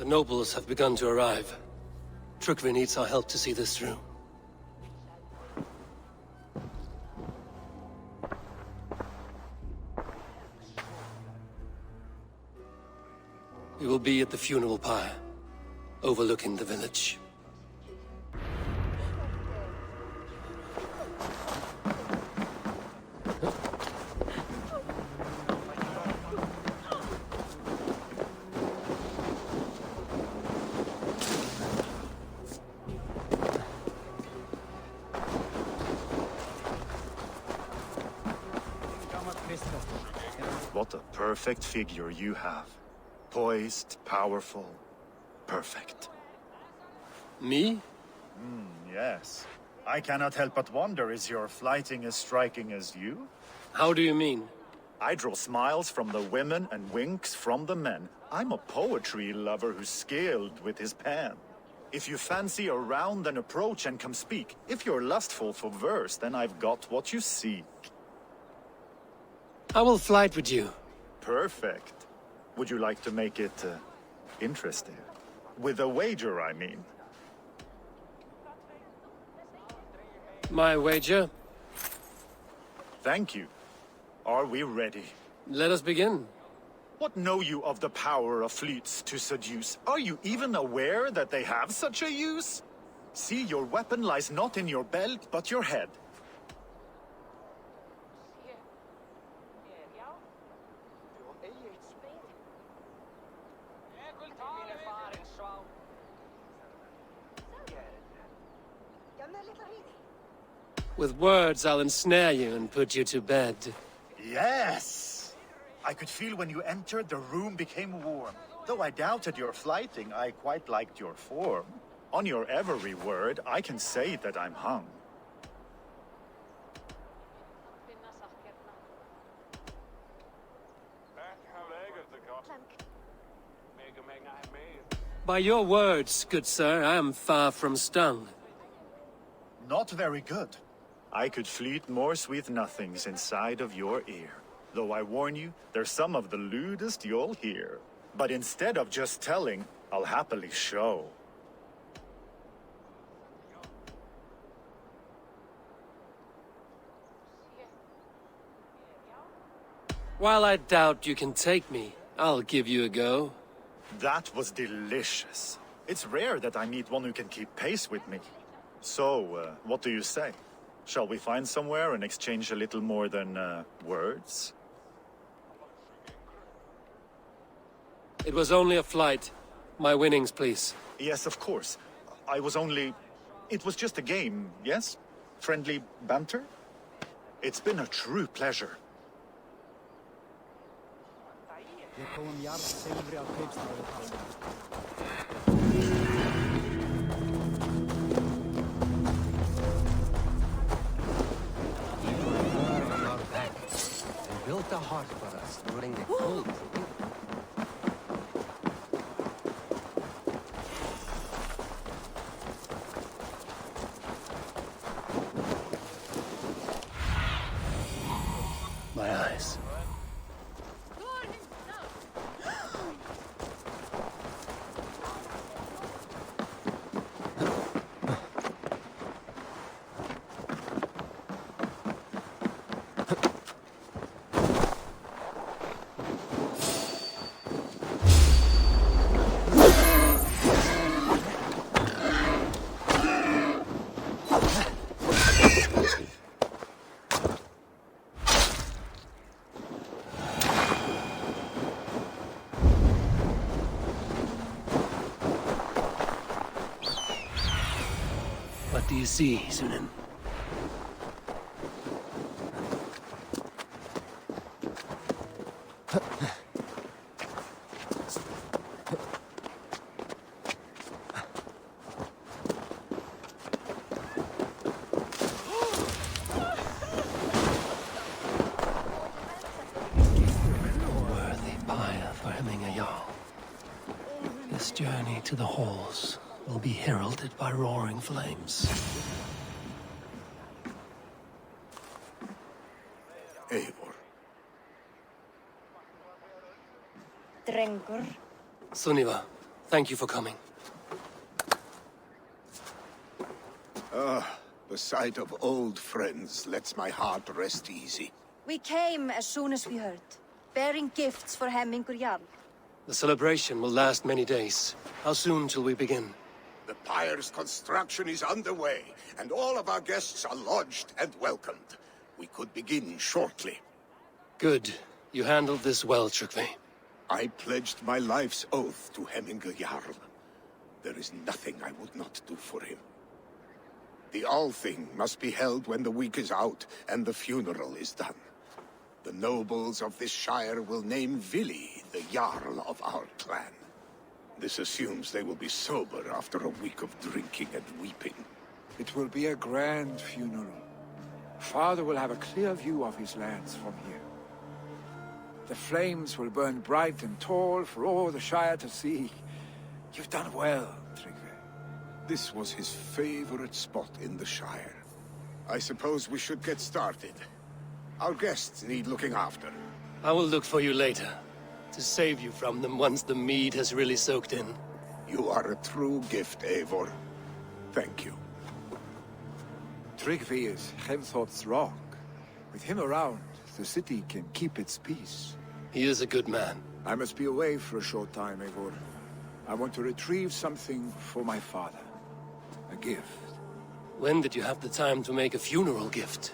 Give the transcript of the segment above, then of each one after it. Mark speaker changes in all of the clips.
Speaker 1: The nobles have begun to arrive. Trukvi needs our help to see this through. We will be at the funeral pyre, overlooking the village.
Speaker 2: What a perfect figure you have. Poised, powerful, perfect.
Speaker 1: Me?
Speaker 2: Yes. I cannot help but wonder, is your flighting as striking as you?
Speaker 1: How do you mean?
Speaker 2: I draw smiles from the women and winks from the men. I'm a poetry lover who's skilled with his pen. If you fancy a round, then approach and come speak. If you're lustful for verse, then I've got what you seek.
Speaker 1: I will flight with you.
Speaker 2: Perfect. Would you like to make it interesting? With a wager, I mean.
Speaker 1: My wager?
Speaker 2: Thank you. Are we ready?
Speaker 1: Let us begin.
Speaker 2: What know you of the power of fleets to seduce? Are you even aware that they have such a use? See, your weapon lies not in your belt, but your head.
Speaker 1: With words, I'll ensnare you and put you to bed.
Speaker 2: Yes! I could feel when you entered, the room became warm. Though I doubted your flighting, I quite liked your form. On your every word, I can say that I'm hung.
Speaker 1: By your words, good sir, I am far from stung.
Speaker 2: Not very good. I could fleet more sweet nothings inside of your ear. Though I warn you, they're some of the lewdest you'll hear. But instead of just telling, I'll happily show.
Speaker 1: While I doubt you can take me, I'll give you a go.
Speaker 2: That was delicious. It's rare that I meet one who can keep pace with me. So, what do you say? Shall we find somewhere and exchange a little more than, words?
Speaker 1: It was only a flight. My winnings, please.
Speaker 2: Yes, of course. I was only... It was just a game, yes? Friendly banter? It's been a true pleasure.
Speaker 3: Built a heart for us during the cold.
Speaker 1: My eyes. What do you see, Sunan? This journey to the halls will be heralded by roaring flames.
Speaker 2: Eivor.
Speaker 4: Drengur.
Speaker 1: Sunniva, Thank you for coming.
Speaker 4: The sight of old friends lets my heart rest easy.
Speaker 5: We came as soon as we heard, bearing gifts for Hemmingur Jarl.
Speaker 1: The celebration will last many days. How soon till we begin?
Speaker 4: The pyre's construction is underway, and all of our guests are lodged and welcomed. We could begin shortly.
Speaker 1: Good. You handled this well, Tryggvi.
Speaker 4: I pledged my life's oath to Hemmingur Jarl. There is nothing I would not do for him. The Althing must be held when the week is out and the funeral is done. The nobles of this shire will name Vili the Jarl of our clan. This assumes they will be sober after a week of drinking and weeping.
Speaker 6: It will be a grand funeral. Father will have a clear view of his lands from here. The flames will burn bright and tall for all the Shire to see. You've done well, Tryggvi.
Speaker 4: This was his favorite spot in the Shire. I suppose we should get started. Our guests need looking after.
Speaker 1: I will look for you later, to save you from them once the mead has really soaked in.
Speaker 4: You are a true gift, Eivor. Thank you.
Speaker 6: Tryggvi is Hemthorp's rock. With him around, the city can keep its peace.
Speaker 1: He is a good man.
Speaker 6: I must be away for a short time, Eivor. I want to retrieve something for my father. A gift.
Speaker 1: When did you have the time to make a funeral gift?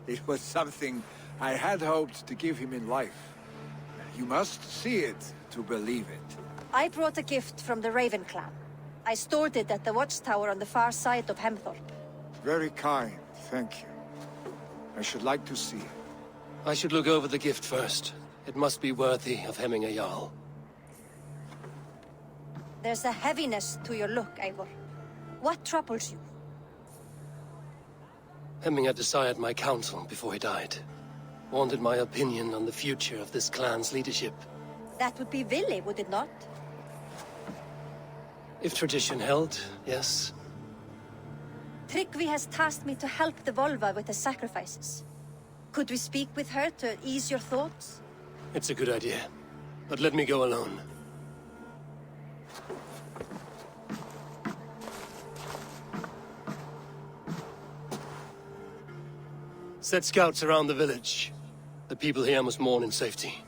Speaker 6: It was something I had hoped to give him in life. You must see it to believe it.
Speaker 5: I brought a gift from the Raven clan. I stored it at the watchtower on the far side of Hemthorp.
Speaker 6: Very kind, thank you. I should like to see it.
Speaker 1: I should look over the gift first. It must be worthy of Hemmingur Jarl.
Speaker 5: There's a heaviness to your look, Eivor. What troubles you?
Speaker 1: Hemmingur desired my counsel before he died. Wanted my opinion on the future of this clan's leadership.
Speaker 5: That would be Vili, would it not?
Speaker 1: If tradition held, yes.
Speaker 5: Tryggvi has tasked me to help the Volva with the sacrifices. Could we speak with her to ease your thoughts?
Speaker 1: It's a good idea. But let me go alone. Set scouts around the village. The people here must mourn in safety.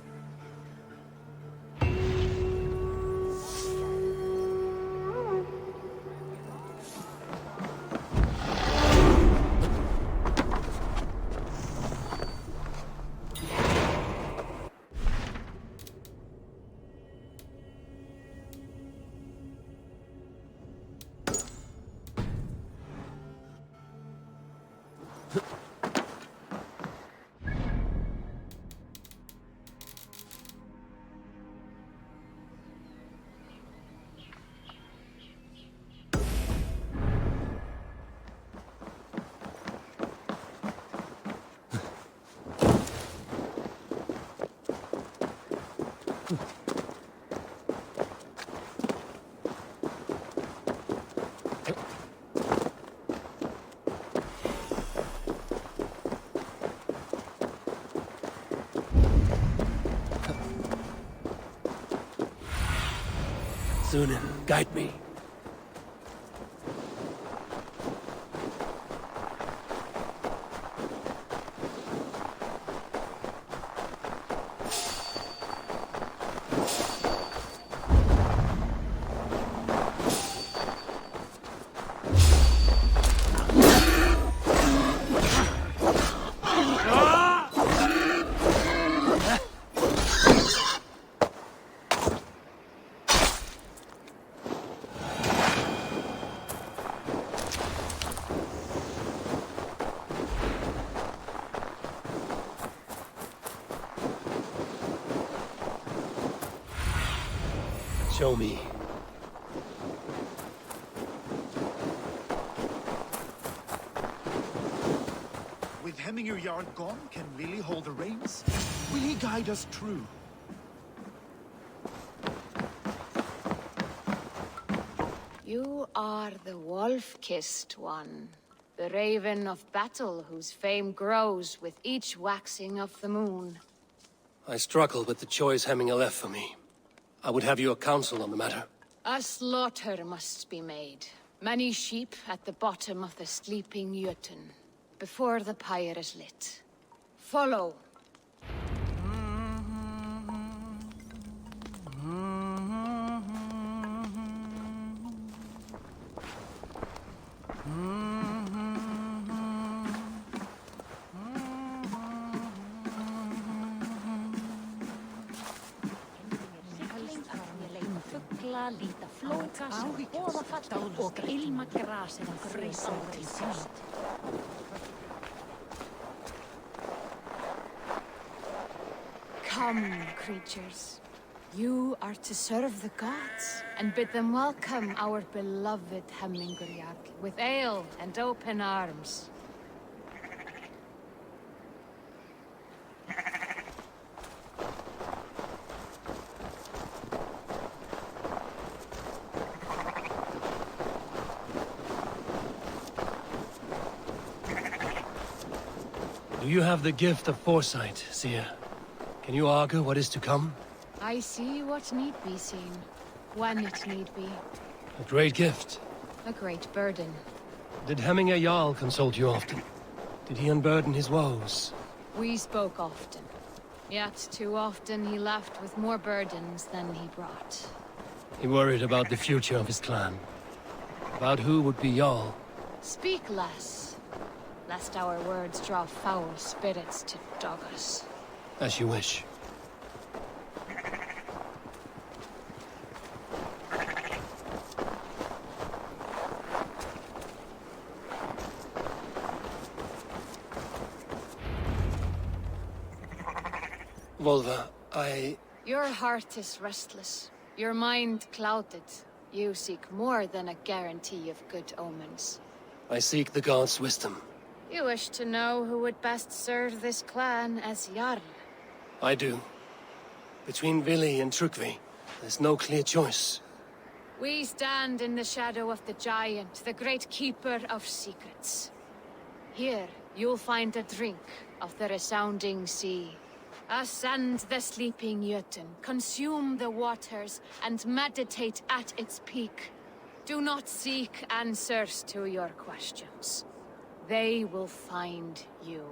Speaker 1: Sunan, guide me. Show me.
Speaker 2: With Hemmingur Jarl gone, can Vili hold the reins? Will he guide us true?
Speaker 7: You are the wolf-kissed one, the raven of battle whose fame grows with each waxing of the moon.
Speaker 1: I struggle with the choice Hemmingur left for me. I would have your counsel on the matter.
Speaker 7: A slaughter must be made. Many sheep at the bottom of the sleeping Jötun, before the pyre is lit. Follow.
Speaker 8: Líta flókast, ofafall og ilma grasið á grísandi síst.
Speaker 7: Come, creatures. You are to serve the gods, and bid them welcome our beloved Hemingurjarl with ale and open arms.
Speaker 1: Do you have the gift of foresight, Seer? Can you augur what is to come?
Speaker 7: I see what need be seen, when it need be.
Speaker 1: A great gift.
Speaker 7: A great burden.
Speaker 1: Did Hemingr Jarl consult you often? Did he unburden his woes?
Speaker 7: We spoke often. Yet too often he left with more burdens than he brought.
Speaker 1: He worried about the future of his clan. About who would be Jarl.
Speaker 7: Speak less, lest our words draw foul spirits to dog us.
Speaker 1: As you wish. Volva,
Speaker 7: Your heart is restless. Your mind clouded. You seek more than a guarantee of good omens.
Speaker 1: I seek the gods' wisdom.
Speaker 7: You wish to know who would best serve this clan as Jarl.
Speaker 1: I do. Between Vili and Trukvi, there's no clear choice.
Speaker 7: We stand in the shadow of the giant, the great keeper of secrets. Here, you'll find a drink of the resounding sea. Ascend the sleeping Jötun, consume the waters, and meditate at its peak. Do not seek answers to your questions. They will find you.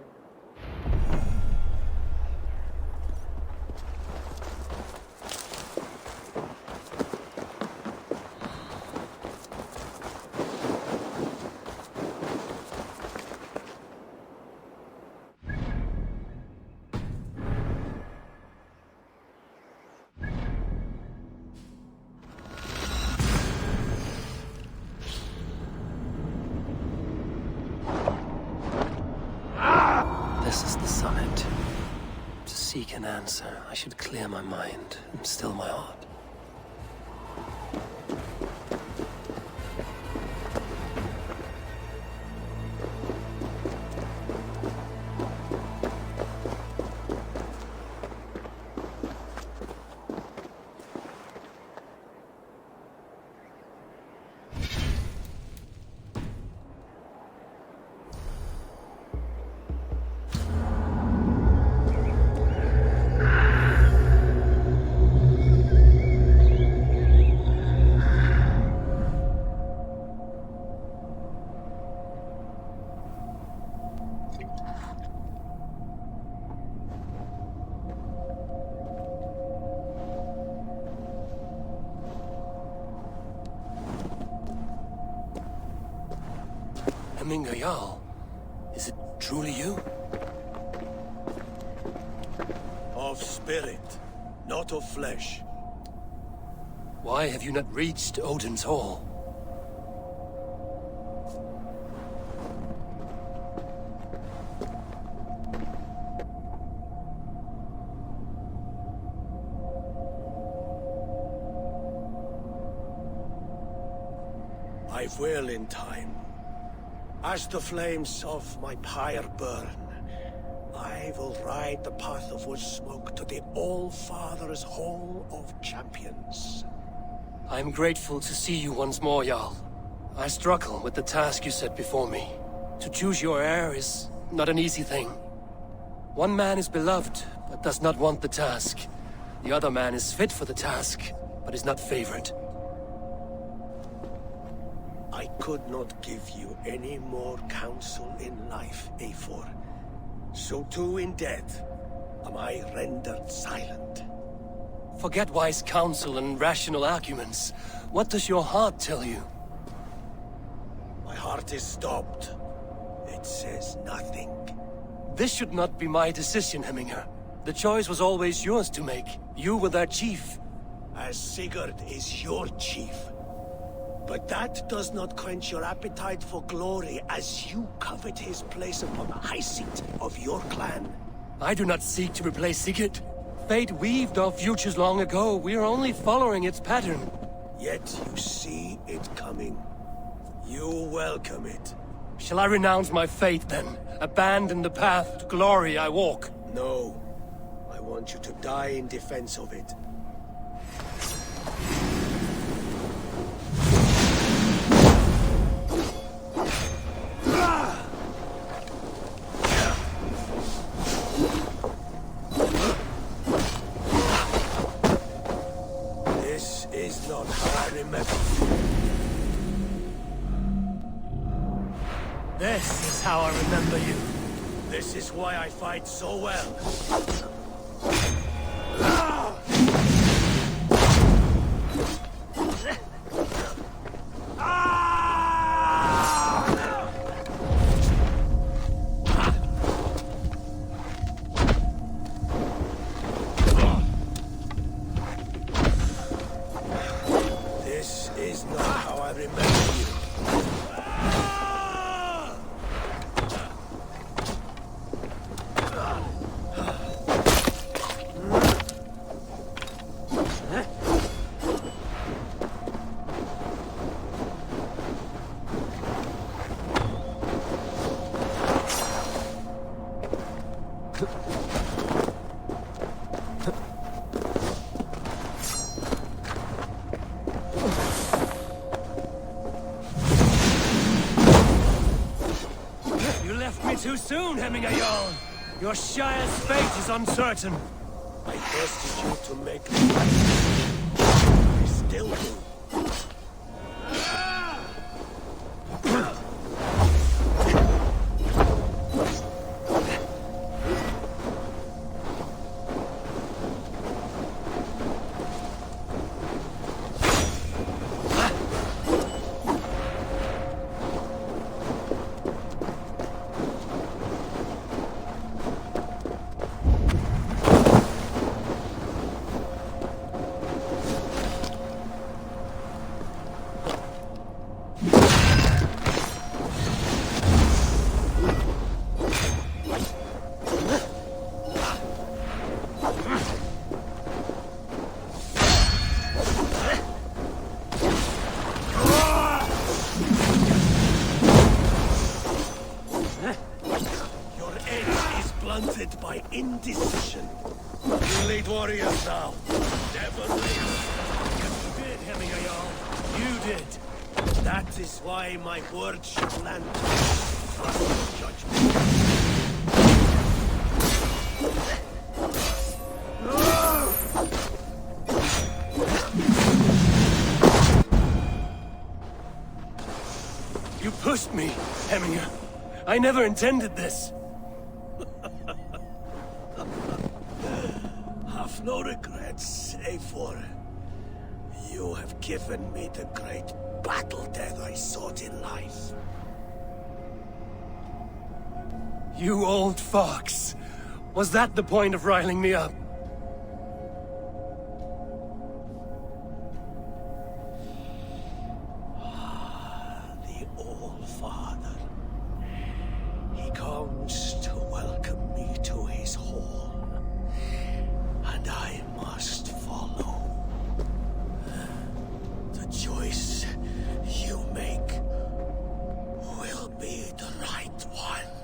Speaker 1: This is the summit. To seek an answer, I should clear my mind and still my heart. Hemingr Jarl, is it truly you?
Speaker 9: Of spirit, not of flesh.
Speaker 1: Why have you not reached Odin's Hall?
Speaker 9: I will in time. As the flames of my pyre burn, I will ride the path of wood smoke to the All-Father's Hall of Champions.
Speaker 1: I am grateful to see you once more, Jarl. I struggle with the task you set before me. To choose your heir is not an easy thing. One man is beloved, but does not want the task. The other man is fit for the task, but is not favored.
Speaker 9: I could not give you any more counsel in life, Eivor. So too in death am I rendered silent.
Speaker 1: Forget wise counsel and rational arguments. What does your heart tell you?
Speaker 9: My heart is stopped. It says nothing.
Speaker 1: This should not be my decision, Hemminger. The choice was always yours to make. You were their chief.
Speaker 9: As Sigurd is your chief. But that does not quench your appetite for glory as you covet his place upon the high seat of your clan.
Speaker 1: I do not seek to replace Sigurd. Fate weaved our futures long ago. We are only following its pattern.
Speaker 9: Yet you see it coming. You welcome it.
Speaker 1: Shall I renounce my faith then? Abandon the path to glory I walk?
Speaker 9: No. I want you to die in defense of it. This is not how I remember you.
Speaker 1: This is how I remember you.
Speaker 9: This is why I fight so well. This is not how I remember you.
Speaker 1: You left me too soon, Hemminger Jarl. Your Shire's fate is uncertain.
Speaker 9: I trusted you to make the right. I still do. Blunted by indecision. You lead warriors now. Never leave.
Speaker 1: You did, Hemminger Jarl. You did.
Speaker 9: That is why my word should land. Trust your judgment.
Speaker 1: You pushed me, Hemminger. I never intended this.
Speaker 9: Have no regrets, Eivor. You have given me the great battle death I sought in life.
Speaker 1: You old fox. Was that the point of riling me up?
Speaker 9: The All-Father. He comes to welcome me to his hall. And I must follow. The choice you make will be the right one.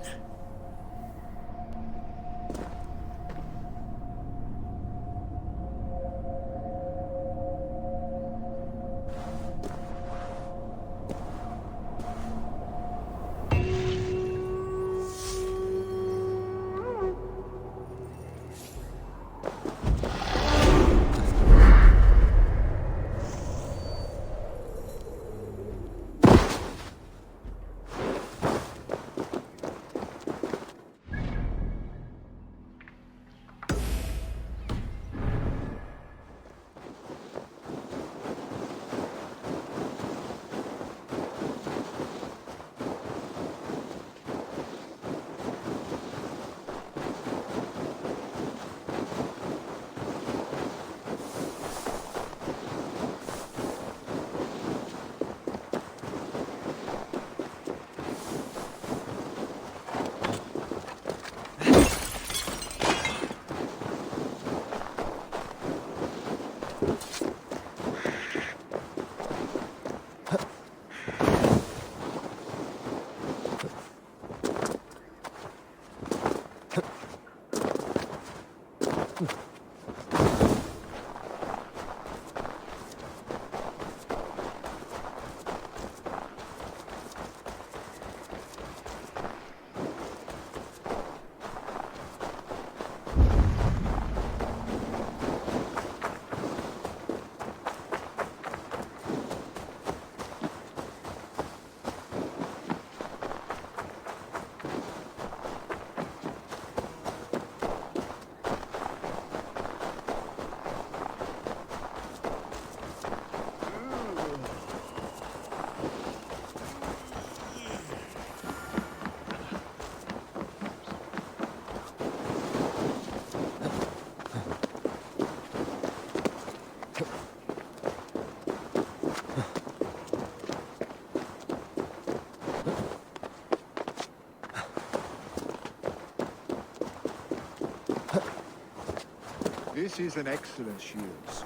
Speaker 6: This is an excellent shield, sir.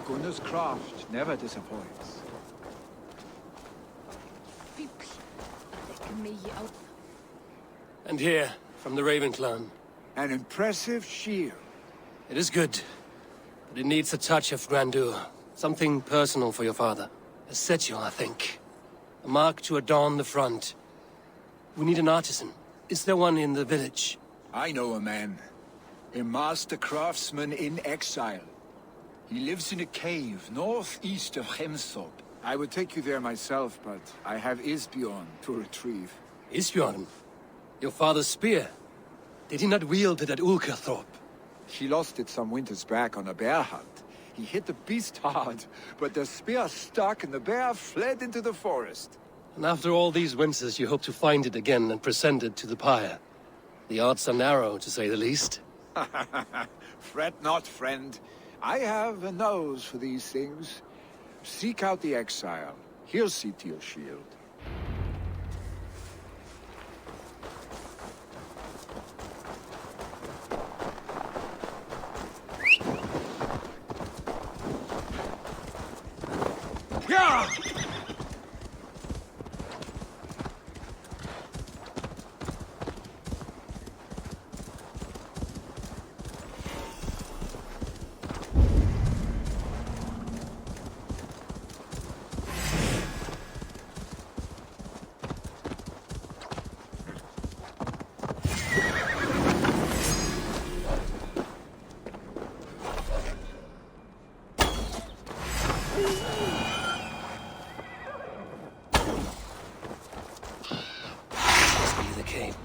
Speaker 6: Gunnar's craft never disappoints.
Speaker 1: And here, from the Raven clan.
Speaker 6: An impressive shield.
Speaker 1: It is good, but it needs a touch of grandeur. Something personal for your father. A sigil, I think. A mark to adorn the front. We need an artisan. Is there one in the village?
Speaker 6: I know a man. A master craftsman in exile. He lives in a cave northeast of Hemthorpe. I would take you there myself, but I have Isbjorn to retrieve.
Speaker 1: Isbjorn? Your father's spear? Did he not wield it at Ulkerthorpe?
Speaker 6: He lost it some winters back on a bear hunt. He hit the beast hard, but the spear stuck and the bear fled into the forest.
Speaker 1: And after all these winters, you hope to find it again and present it to the pyre. The odds are narrow, to say the least.
Speaker 6: Fret not, friend. I have a nose for these things. Seek out the exile. He'll see to your shield. Yeah!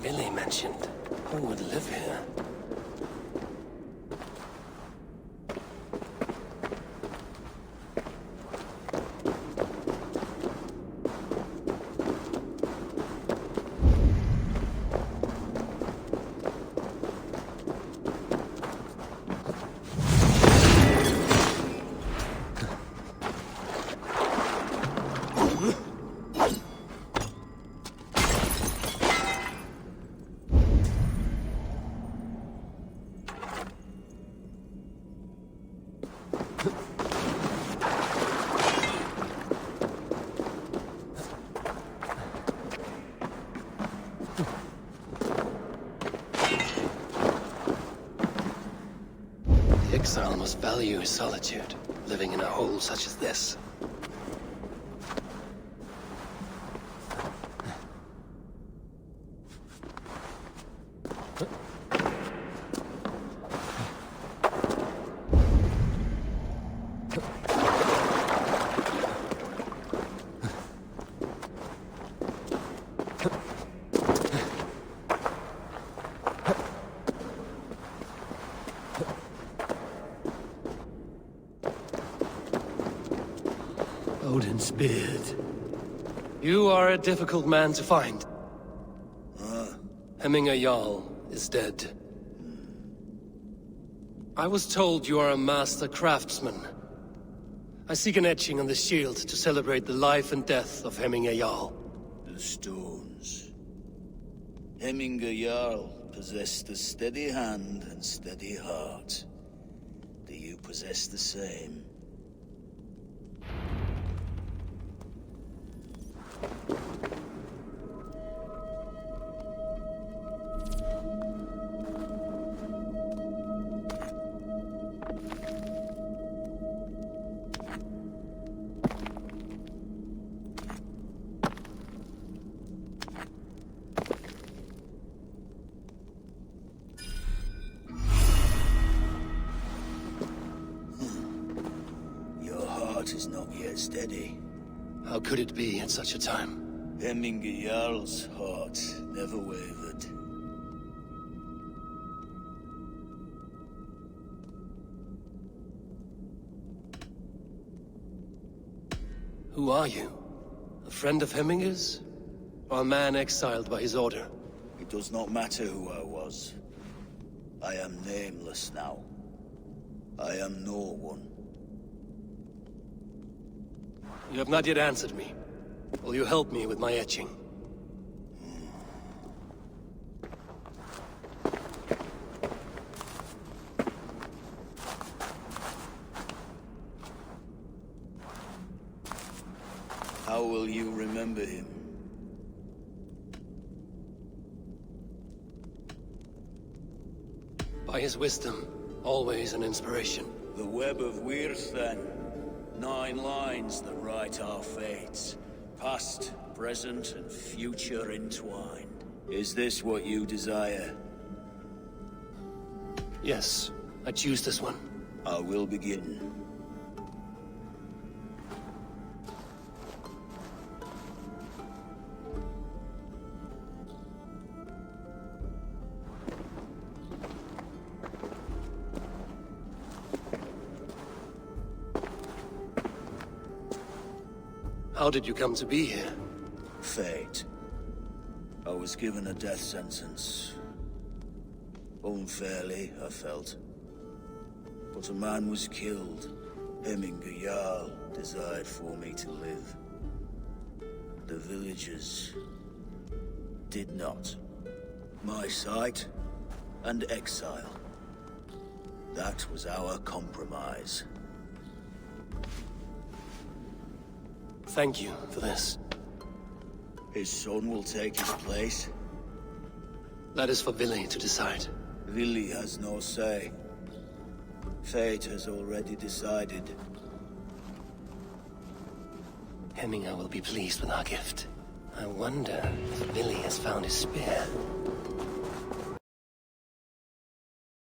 Speaker 1: Billy mentioned. Who would live here? Exile must value his solitude, living in a hole such as this. Odin's beard. You are a difficult man to find. Hemminger Jarl is dead. I was told you are a master craftsman. I seek an etching on the shield to celebrate the life and death of Hemminger Jarl.
Speaker 10: The stones. Hemminger Jarl possessed a steady hand and steady heart. Do you possess the same? Your heart is not yet steady.
Speaker 1: How could it be at such a time?
Speaker 10: Hemminger Jarl's heart never wavered.
Speaker 1: Who are you? A friend of Hemminger's? Or a man exiled by his order?
Speaker 10: It does not matter who I was. I am nameless now. I am no one.
Speaker 1: You have not yet answered me. Will you help me with my etching?
Speaker 10: remember him.
Speaker 1: By his wisdom, always an inspiration.
Speaker 10: The web of Wirth, then. 9 lines that write our fates. Past, present, and future entwined. Is this what you desire?
Speaker 1: Yes, I choose this one.
Speaker 10: I will begin.
Speaker 1: How did you come to be here?
Speaker 10: Fate. I was given a death sentence. Unfairly, I felt. But a man was killed. Hemminger Jarl desired for me to live. The villagers did not. My sight and exile. That was our compromise.
Speaker 1: Thank you for this.
Speaker 10: His son will take his place.
Speaker 1: That is for Vili to decide.
Speaker 10: Vili has no say. Fate has already decided.
Speaker 1: Hemminger will be pleased with our gift. I wonder if Vili has found his spear.